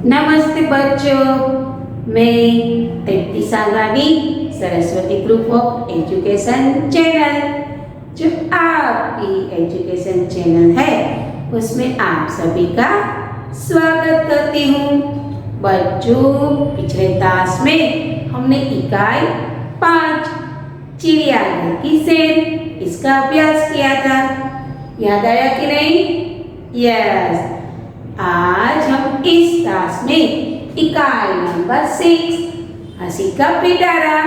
नमस्ते बच्चों, मैं Trupti Sangani Saraswati group of education channel, जो आपकी एजुकेशन चैनल है उसमें आप सभी का स्वागत करती हूँ। बच्चों, पिछले क्लास में हमने इकाई 5 चिड़ियाघर की सैर इसका अभ्यास किया था। याद आया कि नहीं? यस। आज हम इस क्लास में इकाई नंबर 6 हंसी का पिटारा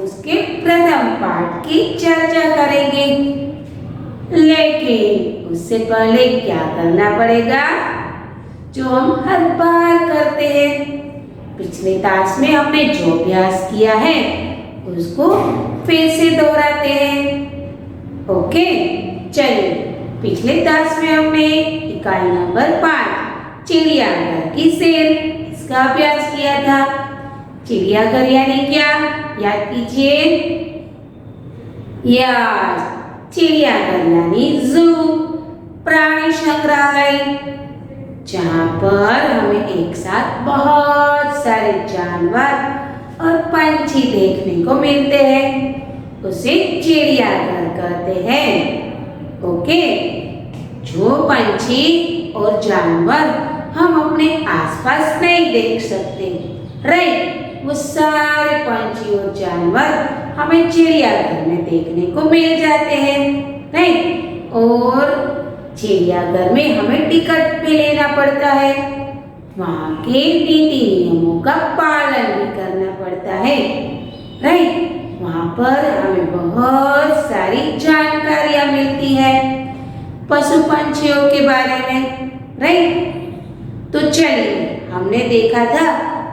उसके प्रथम पाठ की चर्चा करेंगे। लेकिन उससे पहले क्या करना पड़ेगा, जो हम हर बार करते हैं। पिछले क्लास में हमने जो अभ्यास किया है उसको फिर से दोहराते हैं। ओके, चलिए। पिछले क्लास में हमने इकाई नंबर 5 चिड़ियाघर की सैर इसका अभ्यास किया था। चिड़ियाघर यानी क्या, याद कीजिए। यस, चिड़ियाघर यानी जू, प्राणी संग्रहालय, जहाँ पर हमें एक साथ बहुत सारे जानवर और पंछी देखने को मिलते हैं, उसे चिड़ियाघर कहते हैं। ओके, जो पंछी और जानवर हम अपने आसपास नहीं देख सकते, राइट, वो सारे पंछी और जानवर हमें चिड़ियाघर में देखने को मिल जाते हैं, राइट। और चिड़ियाघर में हमें टिकट भी लेना पड़ता है, वहाँ के नीति नियमों का पालन भी करना पड़ता है, राइट। वहाँ पर हमें बहुत सारी जानकारियाँ मिलती है पशु पंछियों के बारे में, राइट। तो चलिए, हमने देखा था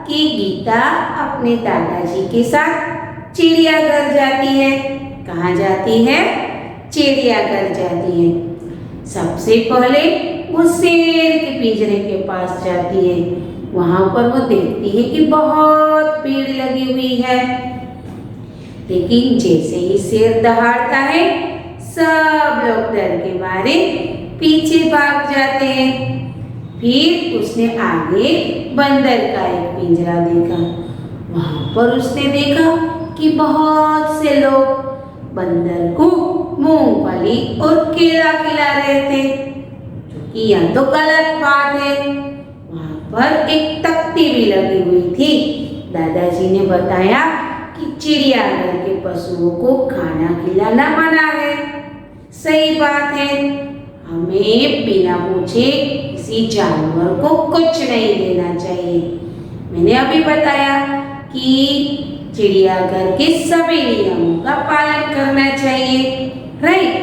कि गीता अपने दादाजी के साथ चिड़ियाघर जाती है। कहाँ जाती है? चिड़ियाघर जाती है। सबसे पहले वो शेर के पिंजरे के पास जाती है। वहाँ पर वो देखती है कि बहुत भीड़ लगी हुई है, लेकिन जैसे ही शेर दहाड़ता है सब लोग डर के मारे पीछे भाग जाते हैं। फिर उसने आगे बंदर का एक पिंजरा देखा। वहाँ पर उसने देखा कि बहुत से लोग बंदर को मूंगफली और केला खिला रहे थे, जो कि यह तो गलत बात है। वहाँ पर एक तख्ती भी लगी हुई थी। दादाजी ने बताया कि चिड़ियाघर के पशुओं को खाना खिलाना मना है। सही बात है, हमें बिना पूछे किसी जानवर को कुछ नहीं देना चाहिए। मैंने अभी बताया कि चिड़ियाघर के सभी नियमों का पालन करना चाहिए, राइट।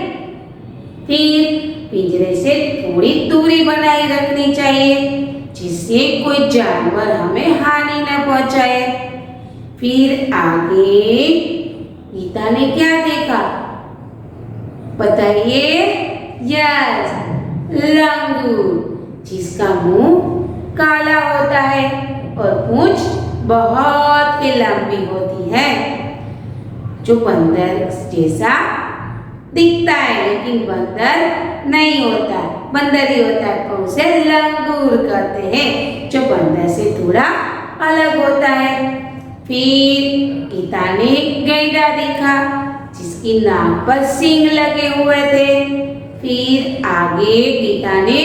फिर पिंजरे से थोड़ी दूरी बनाए रखनी चाहिए, जिससे कोई जानवर हमें हानि न पहुंचाए। फिर आगे गीता ने क्या देखा बताइए? यस, लंगूर, जिसका मुंह काला होता है और पूंछ बहुत ही लंबी होती है, जो बंदर जैसा दिखता है लेकिन बंदर नहीं होता, बंदर ही होता है, तो उसे लंगूर कहते हैं, जो बंदर से थोड़ा अलग होता है। फिर गीता ने गैंडा देखा, जिसकी नाक पर सींग लगे हुए थे। फिर आगे गीता ने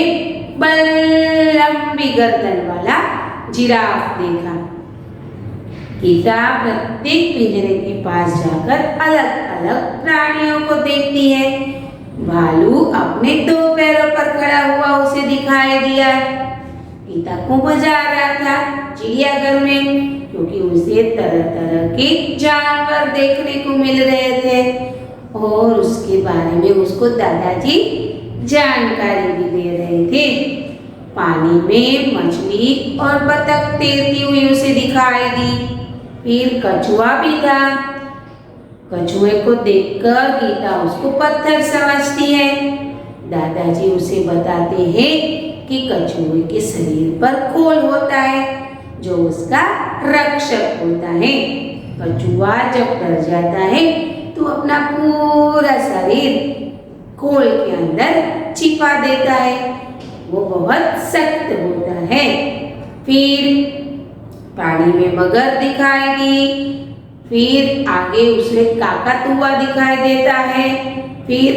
लंबी गर्दन वाला जिराफ देखा। गीता प्रत्येक पिंजरे के पास जाकर अलग अलग प्राणियों को देखती है। भालू अपने 2 पैरों पर खड़ा हुआ उसे दिखाई दिया। गीता को मजा आ रहा था चिड़ियाघर में, क्योंकि उसे तरह तरह के जानवर देखने को मिल रहे थे और उसके बारे में उसको दादाजी जानकारी भी दे रहे थे। पानी में मछली और बतख तैरती हुई उसे दिखाई दी। फिर कछुआ भी था। कछुए को देखकर गीता उसको पत्थर समझती है। दादाजी उसे बताते हैं कि कछुए के शरीर पर खोल होता है, जो उसका रक्षक होता है। कछुआ जब डर जाता है तो अपना पूरा शरीर खोल के अंदर छिपा देता है, वो बहुत सख्त होता है। फिर पानी में मगर दिखाई दी, फिर आगे उसे काकातुआ दिखाई देता है, फिर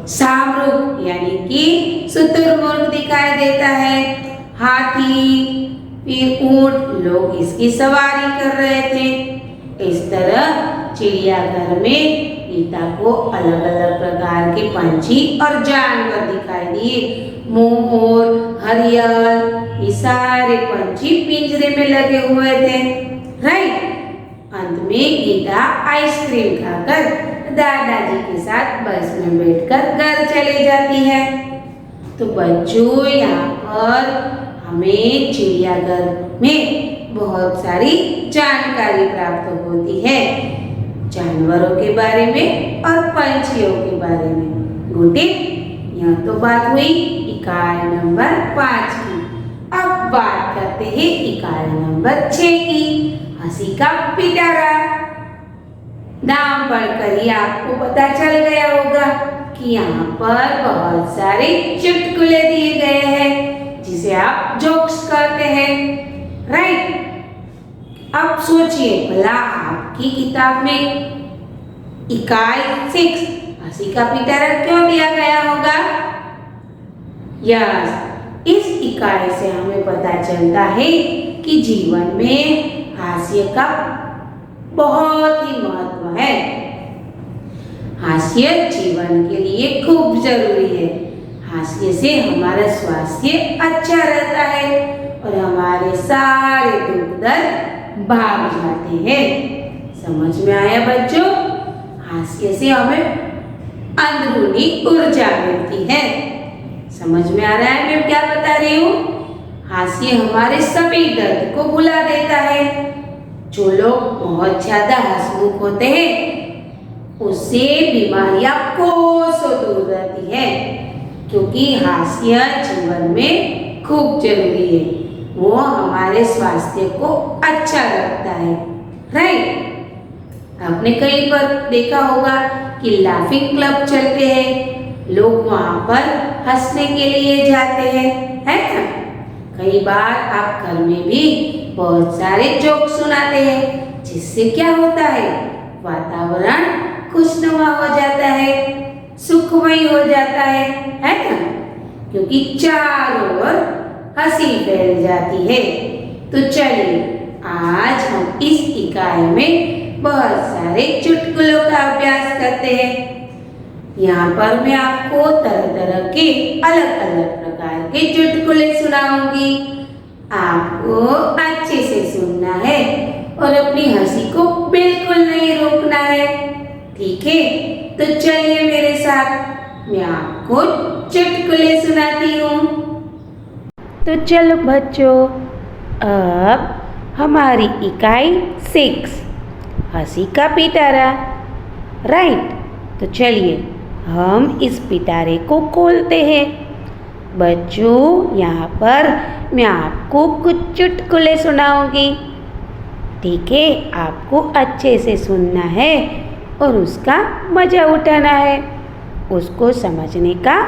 शाहरुख यानी कि शुतुरमुर्ग दिखाई देता है, हाथी, फिर ऊंट, लोग इसकी सवारी कर रहे थे। इस तरह चिड़ियाघर में गीता को अलग अलग प्रकार के पंछी और जानवर दिखाई दिए। मोर, हरियल, ये सारे पंछी पिंजरे में लगे हुए थे। राइट। अंत में गीता आइसक्रीम खाकर दादाजी के साथ बस में बैठकर घर चली जाती है। तो बच्चों, यहाँ पर हमें चिड़ियाघर में बहुत सारी जानकारी प्राप्त होती है, जानवरों के बारे में और पंछियों के बारे में। गुड। यह तो बात हुई इकाई नंबर 5 की। अब बात करते हैं इकाई नंबर 6 की, हंसी का पिटारा। नाम पढ़कर ही आपको पता चल गया होगा कि यहाँ पर बहुत सारे चुटकुले दिए गए हैं जिसे आप जोक्स कहते हैं। राइट। अब सोचिए, भला आपकी किताब में इकाई 6 हंसी का पिटारा क्यों दिया गया होगा? यस, इस इकाई से हमें पता चलता है कि जीवन में हास्य का बहुत ही महत्व है। हास्य जीवन के लिए खूब जरूरी है। हास्य से हमारा स्वास्थ्य अच्छा रहता है और हमारे सारे दुख दर्द भाग जाते हैं। समझ में आया बच्चों? हास्य से हमें अंदरूनी ऊर्जा मिलती है। समझ में आ रहा है मैं क्या बता रही हूँ? हास्य हमारे सभी दर्द को भुला देता है। जो लोग बहुत ज्यादा हंसमुख होते हैं उससे बीमारियां कोसों दूर रहती है, क्योंकि हास्य जीवन में खूब जरूरी है। वो हमारे स्वास्थ्य को अच्छा रखता है। राइट। आपने कहीं पर देखा होगा कि लाफिंग क्लब चलते हैं, लोग वहां पर हंसने के लिए जाते हैं, है ना? कई बार आप घर में भी बहुत सारे जोक सुनाते हैं, जिससे क्या होता है, वातावरण खुशनुमा हो जाता है, सुखमय हो जाता है ना? क्योंकि चारों ओर हंसी फैल जाती है। तो चलिए आज हम इस इकाई में बहुत सारे चुटकुलों का अभ्यास करते हैं। यहाँ पर मैं आपको तरह तरह के अलग अलग प्रकार के चुटकुले सुनाऊंगी। आपको अच्छे से सुनना है और अपनी हंसी को बिल्कुल नहीं रोकना है। ठीक है? तो चलिए मेरे साथ, मैं आपको चुटकुले सुनाती हूँ। तो चलो बच्चों, अब हमारी इकाई 6 हंसी का पिटारा। राइट। तो चलिए हम इस पिटारे को खोलते हैं। बच्चों, यहाँ पर मैं आपको कुछ चुटकुले सुनाऊंगी। ठीक है? आपको अच्छे से सुनना है और उसका मजा उठाना है, उसको समझने का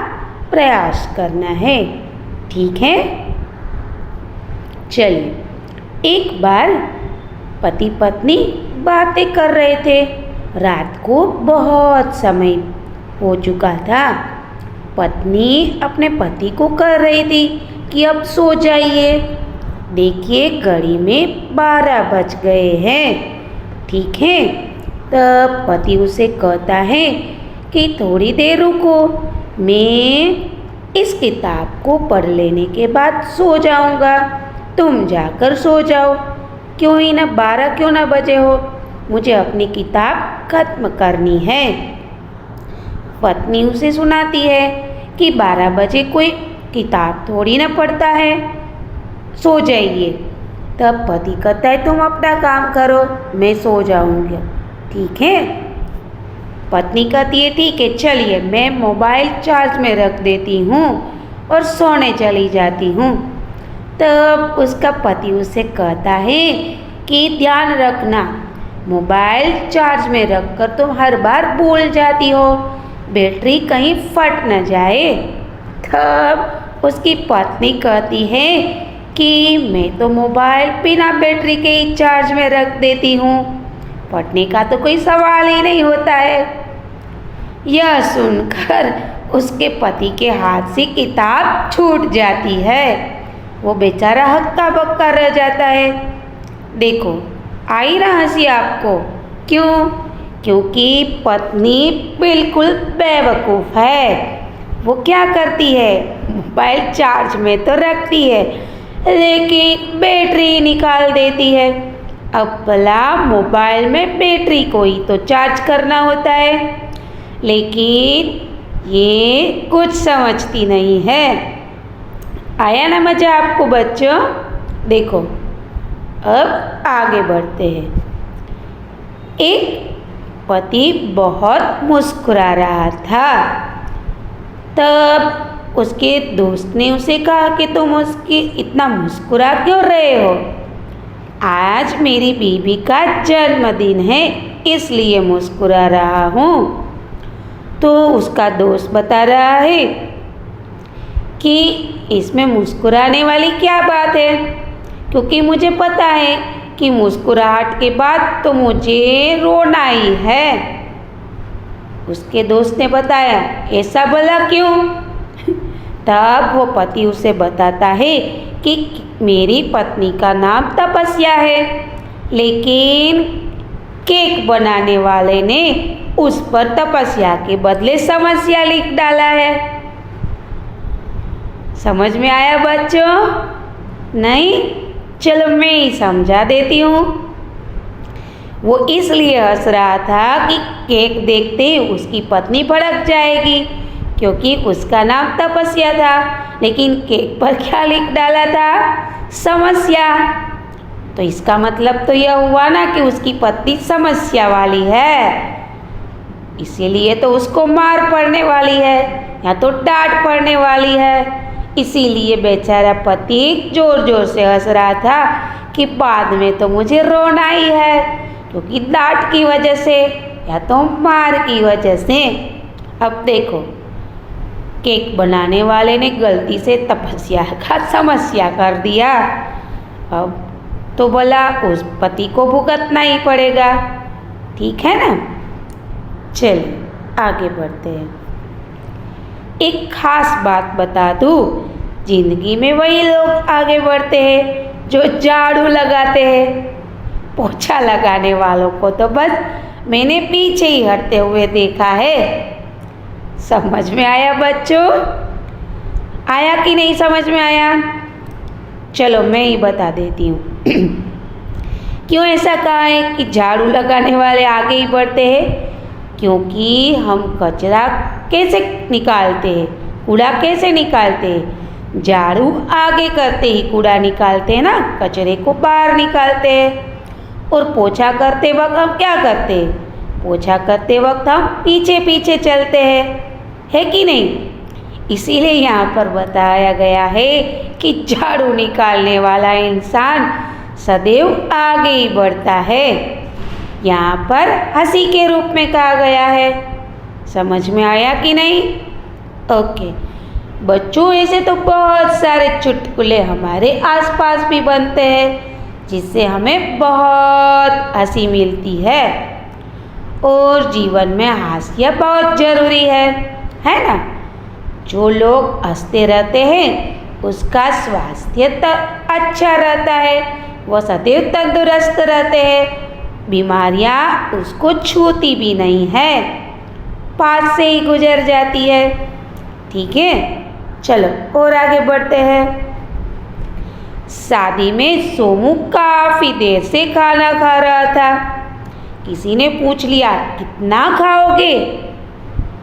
प्रयास करना है। ठीक है? चलिए, एक बार पति पत्नी बातें कर रहे थे। रात को बहुत समय हो चुका था। पत्नी अपने पति को कह रही थी कि अब सो जाइए। देखिए घड़ी में 12 बज गए हैं। ठीक है? तब पति उसे कहता है कि थोड़ी देर रुको, मैं इस किताब को पढ़ लेने के बाद सो जाऊंगा, तुम जाकर सो जाओ। क्यों ही ना 12 क्यों ना बजे हो, मुझे अपनी किताब खत्म करनी है। पत्नी उसे सुनाती है कि 12 बजे कोई किताब थोड़ी ना पढ़ता है, सो जाइए। तब पति कहता है तुम अपना काम करो, मैं सो जाऊंगा। ठीक है? पत्नी कहती है ठीक है, चलिए मैं मोबाइल चार्ज में रख देती हूँ और सोने चली जाती हूँ। तब उसका पति उसे कहता है कि ध्यान रखना, मोबाइल चार्ज में रखकर तुम हर बार भूल जाती हो, बैटरी कहीं फट न जाए। तब उसकी पत्नी कहती है कि मैं तो मोबाइल बिना बैटरी के ही चार्ज में रख देती हूँ, पढ़ने का तो कोई सवाल ही नहीं होता है। यह सुनकर उसके पति के हाथ से किताब छूट जाती है। वो बेचारा हक्का बक्का रह जाता है। देखो, आई ना हंसी आपको? क्यों? क्योंकि पत्नी बिल्कुल बेवकूफ़ है। वो क्या करती है? मोबाइल चार्ज में तो रखती है, लेकिन बैटरी निकाल देती है। अब भला मोबाइल में बैटरी को ही तो चार्ज करना होता है, लेकिन ये कुछ समझती नहीं है। आया ना मज़ा आपको बच्चों? देखो, अब आगे बढ़ते हैं। एक पति बहुत मुस्कुरा रहा था। तब उसके दोस्त ने उसे कहा कि तुम इतना मुस्कुरा क्यों रहे हो? आज मेरी बीवी का जन्मदिन है, इसलिए मुस्कुरा रहा हूँ। तो उसका दोस्त बता रहा है कि इसमें मुस्कुराने वाली क्या बात है, क्योंकि मुझे पता है कि मुस्कुराहट के बाद तो मुझे रोना ही है। उसके दोस्त ने बताया, ऐसा भला क्यों? तब वो पति उसे बताता है कि मेरी पत्नी का नाम तपस्या है, लेकिन केक बनाने वाले ने उस पर तपस्या के बदले समस्या लिख डाला है। समझ में आया बच्चों? नहीं? चलो मैं ही समझा देती हूँ। वो इसलिए हंस रहा था कि केक देखते ही उसकी पत्नी भड़क जाएगी, क्योंकि उसका नाम तपस्या था, लेकिन केक पर क्या लिख डाला था? समस्या। तो इसका मतलब तो यह हुआ ना कि उसकी पत्नी समस्या वाली है, इसीलिए तो उसको मार पड़ने वाली है या तो डांट पड़ने वाली है। इसीलिए बेचारा पति जोर जोर से हंस रहा था कि बाद में तो मुझे रोना ही है, क्योंकि डांट की वजह से या तो मार की वजह से। अब देखो, केक बनाने वाले ने गलती से तपस्या का समस्या कर दिया। अब तो बोला उस पति को भुगतना ही पड़ेगा। ठीक है ना? चलिए आगे बढ़ते हैं। एक खास बात बता दूँ, जिंदगी में वही लोग आगे बढ़ते हैं जो झाड़ू लगाते हैं। पोछा लगाने वालों को तो बस मैंने पीछे ही हटते हुए देखा है। समझ में आया बच्चों? आया कि नहीं समझ में आया? चलो मैं ही बता देती हूँ। क्यों ऐसा कहा है कि झाड़ू लगाने वाले आगे ही बढ़ते हैं? क्योंकि हम कचरा कैसे निकालते हैं, कूड़ा कैसे निकालते हैं? झाड़ू आगे करते ही कूड़ा निकालते हैं ना, कचरे को बाहर निकालते हैं। और पोछा करते वक्त हम क्या करते हैं? पोछा करते वक्त हम पीछे पीछे चलते हैं, है कि नहीं? इसीलिए यहाँ पर बताया गया है कि झाड़ू निकालने वाला इंसान सदैव आगे ही बढ़ता है। यहाँ पर हंसी के रूप में कहा गया है। समझ में आया कि नहीं? ओके बच्चों, ऐसे तो बहुत सारे चुटकुले हमारे आसपास भी बनते हैं, जिससे हमें बहुत हंसी मिलती है। और जीवन में हास्य बहुत ज़रूरी है ना? जो लोग हंसते रहते हैं उसका स्वास्थ्य अच्छा रहता है, वह सदैव तंदुरुस्त रहते हैं, बीमारियाँ उसको छूती भी नहीं है, पास से ही गुजर जाती है। ठीक है, चलो और आगे बढ़ते हैं। शादी में सोमू काफ़ी देर से खाना खा रहा था। किसी ने पूछ लिया, कितना खाओगे?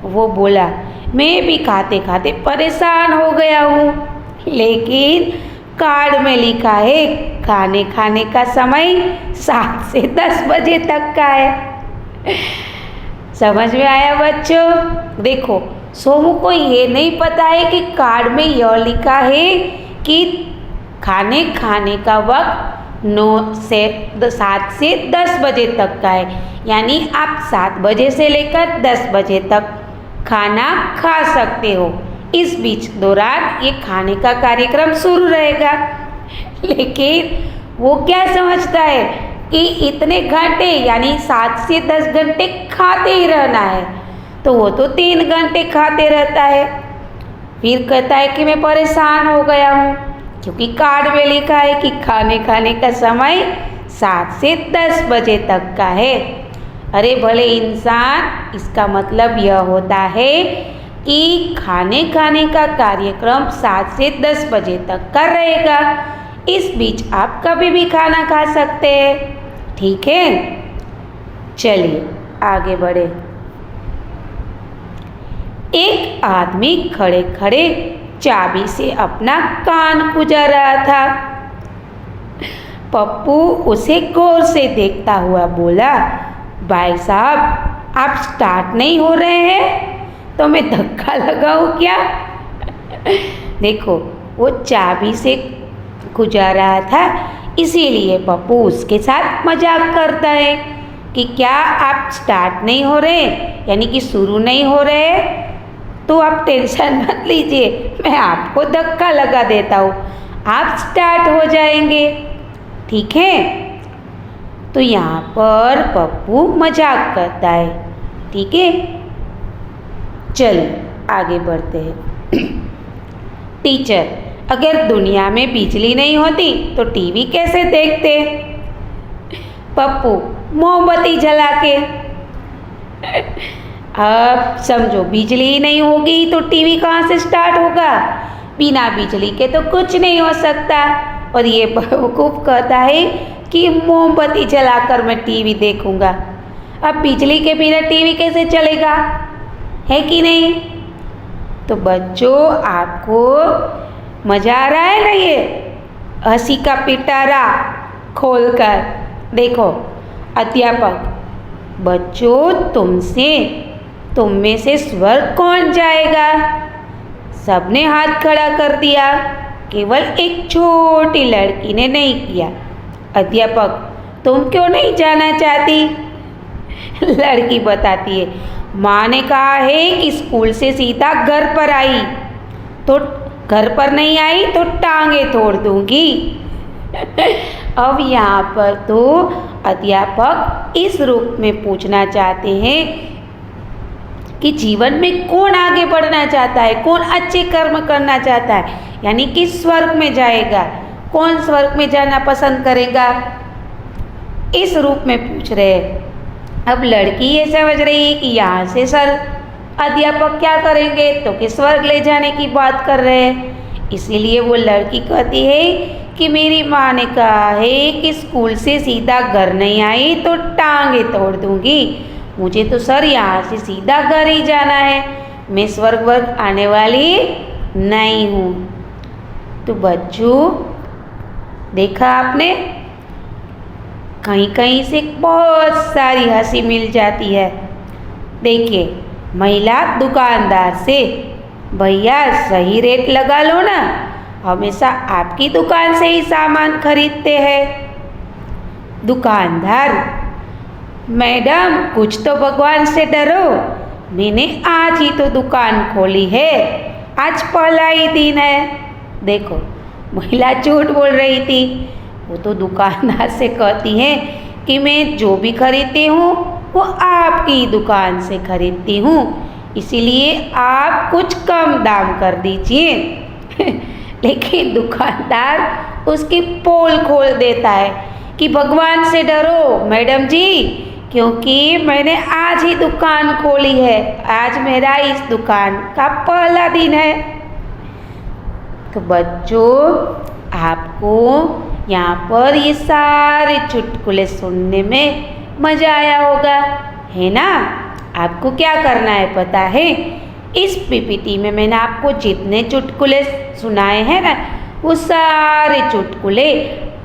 वो बोला, मैं भी खाते खाते परेशान हो गया हूँ, लेकिन कार्ड में लिखा है खाने खाने का समय 7 से 10 बजे तक का है। समझ में आया बच्चों? देखो, सोमू को ये नहीं पता है कि कार्ड में यह लिखा है कि खाने खाने का वक्त 7 से 10 बजे तक का है, यानी आप 7 बजे से लेकर 10 बजे तक खाना खा सकते हो। इस बीच दौरान ये खाने का कार्यक्रम शुरू रहेगा। लेकिन वो क्या समझता है कि इतने घंटे यानी 7 से 10 घंटे खाते ही रहना है, तो वो तो 3 घंटे खाते रहता है। फिर कहता है कि मैं परेशान हो गया हूँ, क्योंकि कार्ड में लिखा है कि खाने का समय 7 से 10 बजे तक का है। अरे भले इंसान, इसका मतलब यह होता है कि खाने का कार्यक्रम 7 से 10 बजे तक का रहेगा। इस बीच आप कभी भी खाना खा सकते हैं, ठीक है। चलिए आगे बढ़े। एक आदमी खड़े खड़े चाबी से अपना कान खुजा रहा था। पप्पू उसे गौर से देखता हुआ बोला, भाई साहब आप स्टार्ट नहीं हो रहे हैं तो मैं धक्का लगाऊं क्या? देखो, वो चाबी से खुजा रहा था, इसीलिए पप्पू उसके साथ मजाक करता है कि क्या आप स्टार्ट नहीं हो रहे, यानी कि शुरू नहीं हो रहे, तो आप टेंशन मत लीजिए, मैं आपको धक्का लगा देता हूँ, आप स्टार्ट हो जाएंगे, ठीक है। तो यहाँ पर पप्पू मजाक करता है, ठीक है। चलिए आगे बढ़ते हैं। टीचर, अगर दुनिया में बिजली नहीं होती तो टीवी कैसे देखते? पप्पू, मोमबत्ती जला के। अब समझो, बिजली ही नहीं होगी तो टीवी कहाँ से स्टार्ट होगा? बिना बिजली के तो कुछ नहीं हो सकता। और ये बेवकूफ़ कहता है कि मोमबत्ती जलाकर मैं टीवी देखूंगा। अब बिजली के बिना टीवी कैसे चलेगा, है कि नहीं? तो बच्चों, आपको मज़ा आ रहा है ना ये हंसी का पिटारा खोलकर? देखो अध्यापक, बच्चों तुम में से स्वर्ग कौन जाएगा? सबने हाथ खड़ा कर दिया, केवल एक छोटी लड़की ने नहीं किया। अध्यापक, तुम क्यों नहीं जाना चाहती? लड़की बताती है, माँ ने कहा है कि स्कूल से सीधा घर पर आई, तो घर पर नहीं आई तो टांगे तोड़ दूंगी। अब यहाँ पर तो अध्यापक इस रूप में पूछना चाहते हैं कि जीवन में कौन आगे बढ़ना चाहता है, कौन अच्छे कर्म करना चाहता है, यानी कि स्वर्ग में जाएगा, कौन स्वर्ग में जाना पसंद करेगा, इस रूप में पूछ रहे हैं। अब लड़की ये समझ रही है कि यहाँ से सर अध्यापक क्या करेंगे, तो कि स्वर्ग ले जाने की बात कर रहे हैं। इसीलिए वो लड़की कहती है कि मेरी माँ ने कहा है कि स्कूल से सीधा घर नहीं आई तो टांगे तोड़ दूंगी, मुझे तो सर यहाँ से सीधा घर ही जाना है, मैं स्वर्ग वर्ग आने वाली नहीं हूँ। तो बच्चों, देखा आपने, कहीं कहीं से बहुत सारी हंसी मिल जाती है। देखिए, महिला दुकानदार से, भैया सही रेट लगा लो ना, हमेशा आपकी दुकान से ही सामान खरीदते हैं। दुकानदार, मैडम कुछ तो भगवान से डरो, मैंने आज ही तो दुकान खोली है, आज पहला ही दिन है। देखो, महिला झूठ बोल रही थी, वो तो दुकानदार से कहती है कि मैं जो भी खरीदती हूँ वो आपकी दुकान से खरीदती हूँ, इसीलिए आप कुछ कम दाम कर दीजिए। लेकिन दुकानदार उसकी पोल खोल देता है कि भगवान से डरो मैडम जी, क्योंकि मैंने आज ही दुकान खोली है, आज मेरा इस दुकान का पहला दिन है। तो बच्चों, आपको यहाँ पर ये सारे चुटकुले सुनने में मज़ा आया होगा, है ना? आपको क्या करना है पता है? इस पीपीटी में मैंने आपको जितने चुटकुले सुनाए हैं ना, वो सारे चुटकुले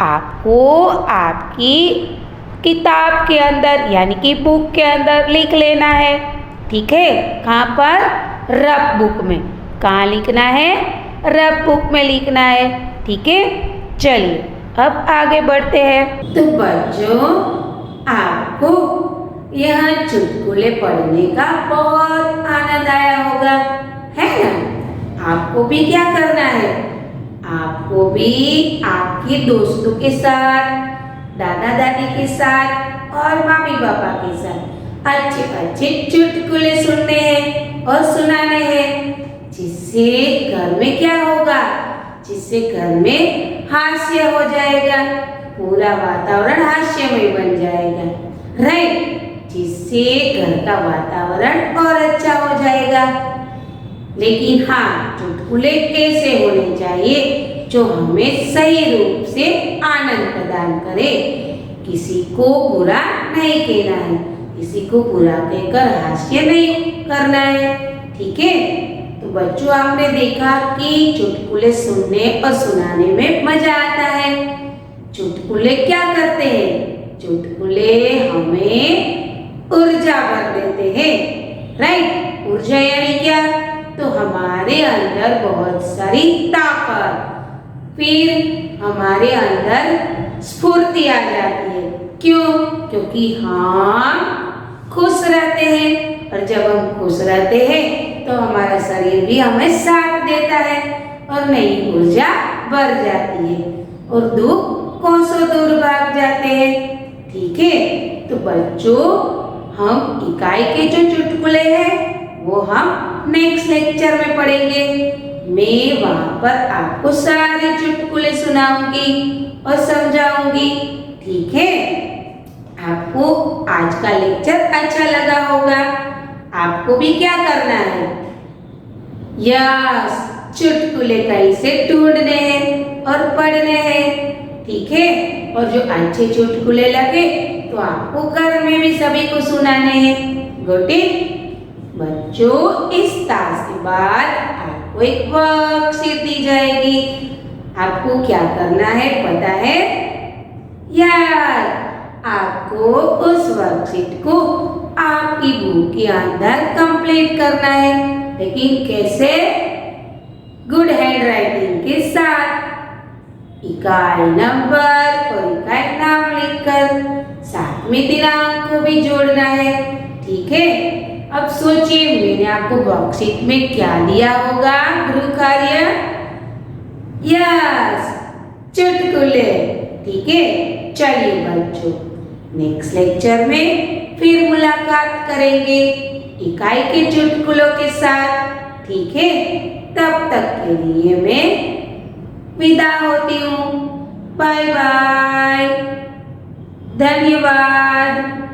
आपको आपकी किताब के अंदर यानी कि बुक के अंदर लिख लेना है, ठीक है? कहाँ पर? रफ बुक में। कहाँ लिखना है? रफ बुक में लिखना है, ठीक है? चलिए अब आगे बढ़ते हैं। तो बच्चों, आपको यह चुटकुले पढ़ने का बहुत आनंद आया होगा, है ना? आपको भी क्या करना है? आपको भी आपके दोस्तों के साथ, दादा दादी के साथ और मम्मी पापा के साथ अच्छे अच्छे चुटकुले सुनने हैं और सुनाने हैं, जिससे घर में क्या होगा, जिससे घर में हास्य हो जाएगा, पूरा वातावरण हास्यमय बन जाएगा, राइट। जिससे घर का वातावरण और अच्छा हो जाएगा। लेकिन हाँ, चुटकुले कैसे होने चाहिए जो हमें सही रूप से आनंद प्रदान करे। किसी को बुरा नहीं कहना है, किसी को बुरा कहकर हास्य नहीं करना है, ठीक है। तो बच्चों, आपने देखा कि चुटकुले सुनने और सुनाने में मजा आता है। चुटकुले क्या करते हैं? चुटकुले हमें ऊर्जा भर देते हैं, राइट। ऊर्जा यानी क्या? तो हमारे अंदर बहुत सारी ताकत, फिर हमारे अंदर स्फूर्ति आ जाती है। क्यों? क्योंकि हम खुश रहते हैं, और जब हम खुश रहते हैं तो हमारा शरीर भी हमें साथ देता है और नई ऊर्जा बढ़ जाती है, और दुख कोसों दूर भाग जाते हैं, ठीक है। तो बच्चों, हम इकाई के जो चुटकुले हैं वो हम नेक्स्ट लेक्चर में पढ़ेंगे। मैं वहां पर आपको सारे चुटकुले सुनाऊंगी और समझाऊंगी, ठीक है। आपको आज का लेक्चर अच्छा लगा होगा। आपको भी क्या करना है? यस, चुटकुले कहीं से ढूंढने हैं और पढ़ने हैं, ठीक है। और जो अच्छे चुटकुले लगे तो आपको घर में भी सभी को सुनाने हैं। Got it? बच्चों, इस टास्क के बाद आपको एक वर्कशीट दी जाएगी। आपको क्या करना है पता है? यार, आपको उस वर्कशीट को आपकी बुक के अंदर कंप्लीट करना है। लेकिन कैसे? गुड हैंड राइटिंग के साथ, इकाई नंबर और इकाई नाम लिखकर, साथ में दिनांक को भी जोड़ना है, ठीक है। अब सोचिए, मैंने आपको वर्कशीट में क्या दिया होगा? गृह कार्य, यस, चुटकुले, ठीक है। चलिए बच्चों, नेक्स्ट लेक्चर में फिर मुलाकात करेंगे इकाई के चुटकुलों के साथ, ठीक है। तब तक के लिए मैं विदा होती हूँ। बाय बाय, धन्यवाद।